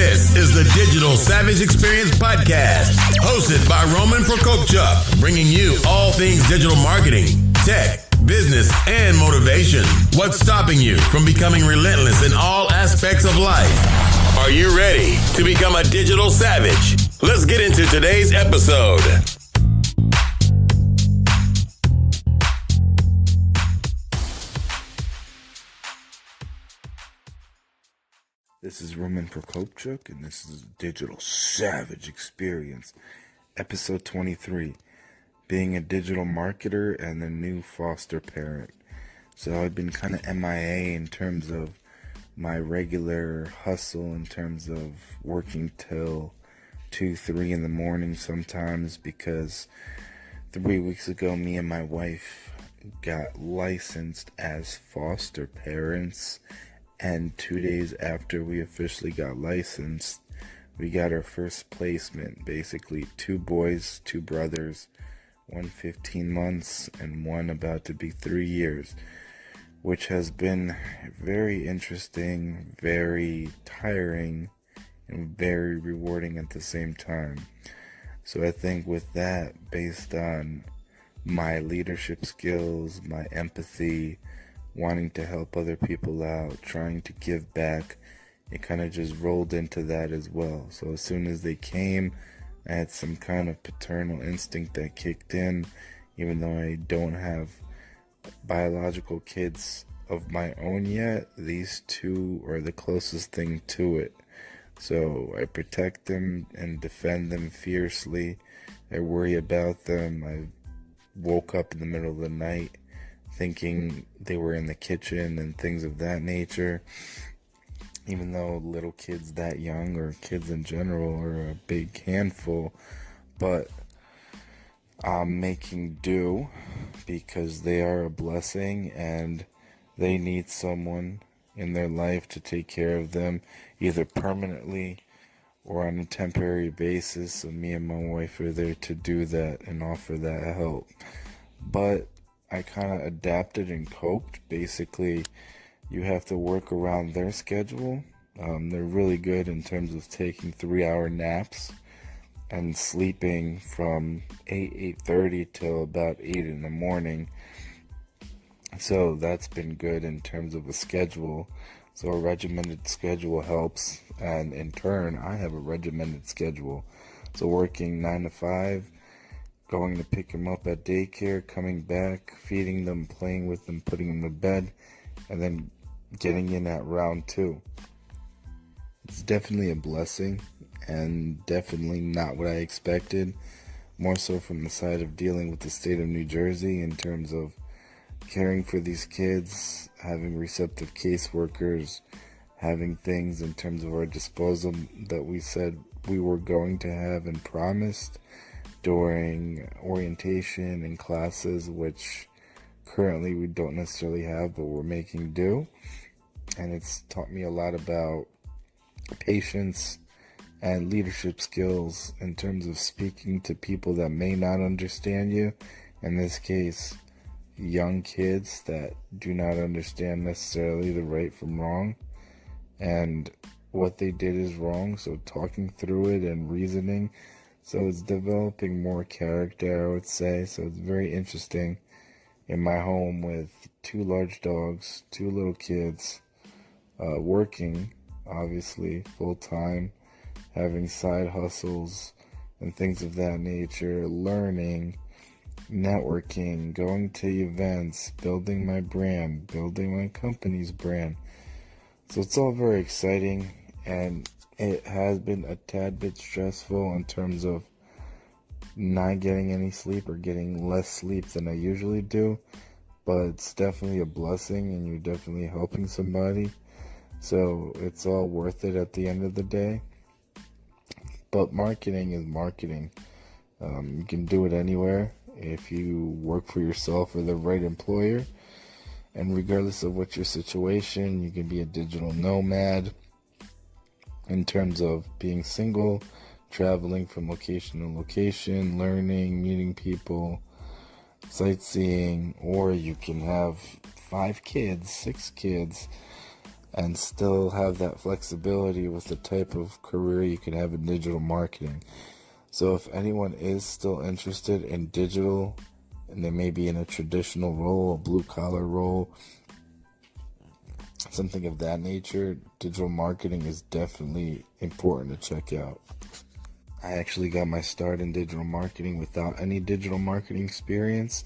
This is the Digital Savage Experience Podcast, hosted by Roman Prokopchuk, bringing you all things digital marketing, tech, business, and motivation. What's stopping you from becoming relentless in all aspects of life? Are you ready to become a digital savage? Let's get into today's episode. This is Roman Prokopchuk, and this is Digital Savage Experience, episode 23, being a digital marketer and a new foster parent. So I've been kind of MIA in terms of my regular hustle, in terms of working till 2, 3 in the morning sometimes, because 3 weeks ago, me and my wife got licensed as foster parents. And 2 days after we officially got licensed, we got our first placement. Basically, 2 boys, 2 brothers, one 15 months and one about to be 3 years, which has been very interesting, very tiring, and very rewarding at the same time. So I think with that, based on my leadership skills, my empathy, wanting to help other people out, trying to give back, it kind of just rolled into that as well. So as soon as they came, I had some kind of paternal instinct that kicked in, even though I don't have biological kids of my own yet. These 2 are the closest thing to it. So I protect them and defend them fiercely. I worry about them. I woke up in the middle of the night thinking they were in the kitchen and things of that nature, even though little kids that young, or kids in general, are a big handful. But I'm making do, because they are a blessing and they need someone in their life to take care of them, either permanently or on a temporary basis. So me and my wife are there to do that and offer that help. But I kind of adapted and coped. Basically, you have to work around their schedule. They're really good in terms of taking 3-hour naps and sleeping from 8:30 till about 8 in the morning. So that's been good in terms of a schedule. So a regimented schedule helps, and in turn, I have a regimented schedule. So working 9 to 5, going to pick them up at daycare, coming back, feeding them, playing with them, putting them to bed, and then getting in at round 2. It's definitely a blessing, and definitely not what I expected. More so from the side of dealing with the state of New Jersey in terms of caring for these kids, having receptive caseworkers, having things in terms of our disposal that we said we were going to have and promised during orientation and classes, which currently we don't necessarily have, but we're making do. And it's taught me a lot about patience and leadership skills in terms of speaking to people that may not understand you. In this case, young kids that do not understand necessarily the right from wrong, and what they did is wrong. So talking through it and reasoning. So it's developing more character, I would say. So it's very interesting in my home with 2 large dogs, 2 little kids, working, obviously, full-time, having side hustles and things of that nature, learning, networking, going to events, building my brand, building my company's brand. So it's all very exciting, and it has been a tad bit stressful in terms of not getting any sleep or getting less sleep than I usually do, but it's definitely a blessing, and you're definitely helping somebody. So it's all worth it at the end of the day. But marketing is marketing. You can do it anywhere if you work for yourself or the right employer. And regardless of what your situation, you can be a digital nomad in terms of being single, traveling from location to location, learning, meeting people, sightseeing, or you can have 5 kids, 6 kids, and still have that flexibility with the type of career you can have in digital marketing. So if anyone is still interested in digital, and they may be in a traditional role, a blue-collar role, something of that nature, digital marketing is definitely important to check out. I actually got my start in digital marketing without any digital marketing experience,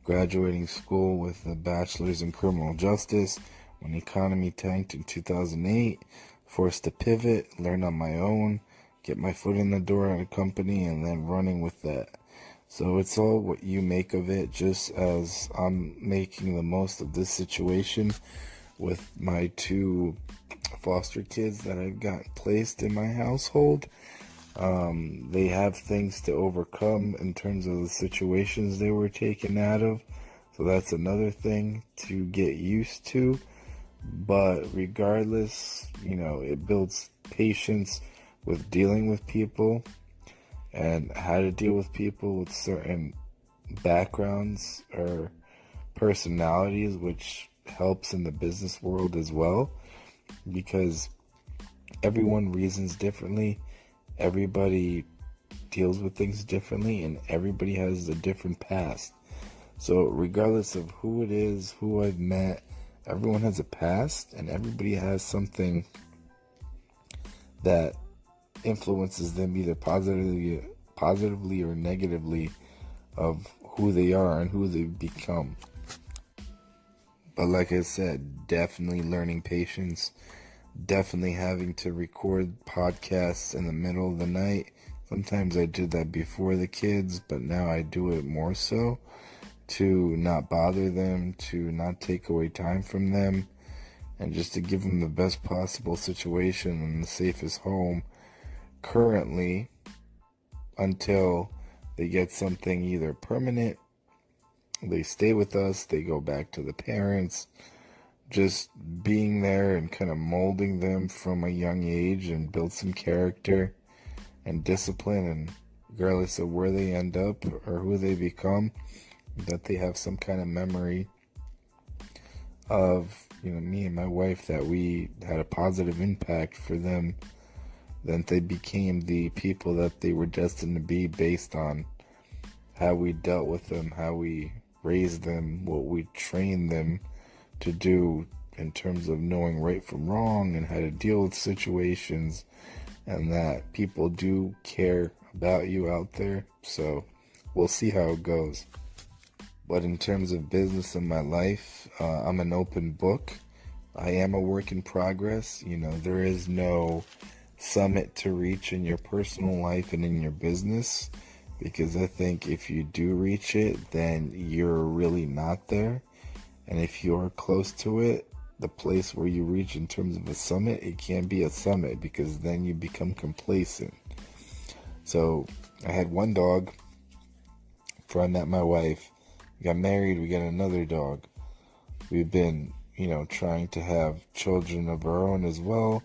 graduating school with a bachelor's in criminal justice. When the economy tanked in 2008, forced to pivot, learn on my own, get my foot in the door at a company, and then running with that. So it's all what you make of it, just as I'm making the most of this situation with my 2 foster kids that I've got placed in my household. They have things to overcome in terms of the situations they were taken out of. So that's another thing to get used to. But regardless, it builds patience with dealing with people and how to deal with people with certain backgrounds or personalities, which helps in the business world as well, because everyone reasons differently, everybody deals with things differently, and everybody has a different past. So regardless of who it is, who I've met, everyone has a past, and everybody has something that influences them either positively or negatively of who they are and who they've become. But like I said, definitely learning patience, definitely having to record podcasts in the middle of the night. Sometimes I did that before the kids, but now I do it more so to not bother them, to not take away time from them, and just to give them the best possible situation and the safest home currently until they get something either permanent, they stay with us, they go back to the parents. Just being there and kind of molding them from a young age and build some character and discipline, and regardless of where they end up or who they become, that they have some kind of memory of, me and my wife, that we had a positive impact for them, that they became the people that they were destined to be based on how we dealt with them, how we raised them, what we trained them to do in terms of knowing right from wrong and how to deal with situations, and that people do care about you out there. So we'll see how it goes. But in terms of business in my life, I'm an open book. I am a work in progress. There is no summit to reach in your personal life and in your business, because I think if you do reach it, then you're really not there. And if you're close to it, the place where you reach in terms of a summit, it can't be a summit, because then you become complacent. So I had one dog before I met my wife. We got married, we got another dog. We've been, trying to have children of our own as well.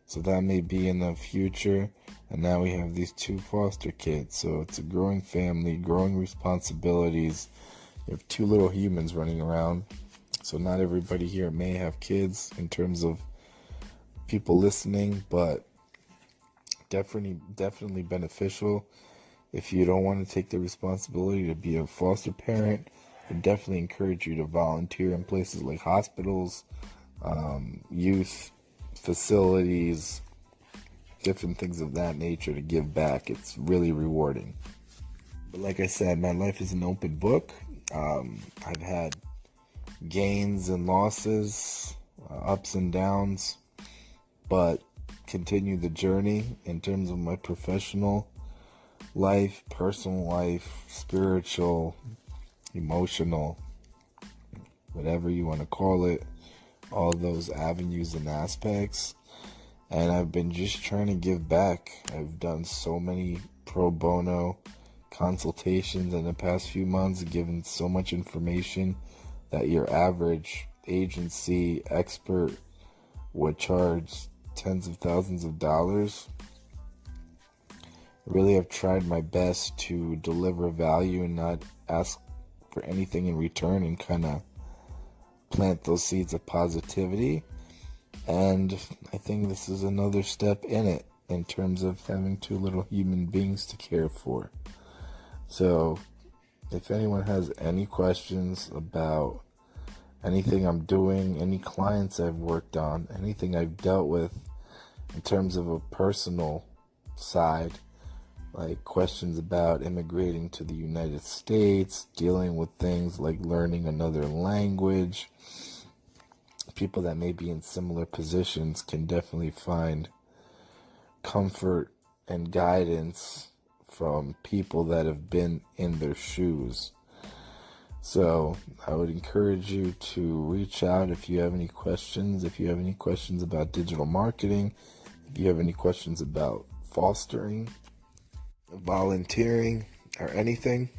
So that may be in the future. And now we have these 2 foster kids. So it's a growing family, growing responsibilities. You have 2 little humans running around. So not everybody here may have kids in terms of people listening, but definitely beneficial. If you don't want to take the responsibility to be a foster parent, I definitely encourage you to volunteer in places like hospitals, youth facilities, different things of that nature to give back. It's really rewarding. But like I said, my life is an open book. I've had gains and losses, ups and downs, but continue the journey in terms of my professional life, personal life, spiritual, emotional, whatever you want to call it, all those avenues and aspects. And I've been just trying to give back. I've done so many pro bono consultations in the past few months, given so much information that your average agency expert would charge tens of thousands of dollars. I really have tried my best to deliver value and not ask for anything in return, and kind of plant those seeds of positivity. And I think this is another step in it, in terms of having two little human beings to care for. So, if anyone has any questions about anything I'm doing, any clients I've worked on, anything I've dealt with in terms of a personal side, like questions about immigrating to the United States, dealing with things like learning another language, people that may be in similar positions can definitely find comfort and guidance from people that have been in their shoes. So I would encourage you to reach out if you have any questions. If you have any questions about digital marketing, if you have any questions about fostering, volunteering, or anything,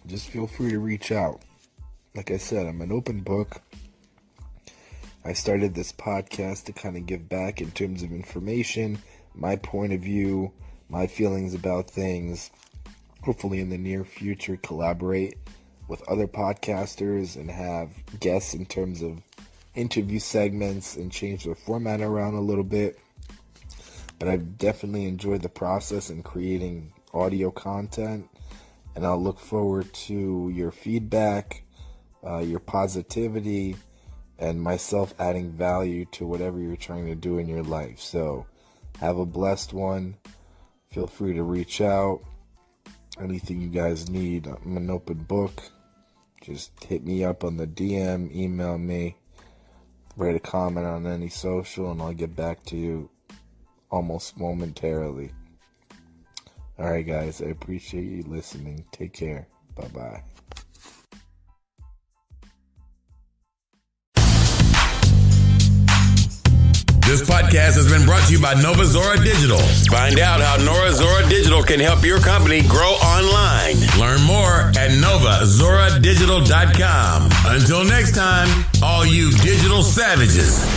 just feel free to reach out. Like I said, I'm an open book. I started this podcast to kind of give back in terms of information, my point of view, my feelings about things. Hopefully in the near future collaborate with other podcasters and have guests in terms of interview segments and change the format around a little bit. But I've definitely enjoyed the process in creating audio content, and I'll look forward to your feedback, your positivity, and myself adding value to whatever you're trying to do in your life. So have a blessed one. Feel free to reach out. Anything you guys need, I'm an open book. Just hit me up on the DM, email me, write a comment on any social, and I'll get back to you almost momentarily. Alright guys, I appreciate you listening. Take care. Bye-bye. This podcast has been brought to you by Nova Zora Digital. Find out how Nova Zora Digital can help your company grow online. Learn more at novazoradigital.com. Until next time, all you digital savages.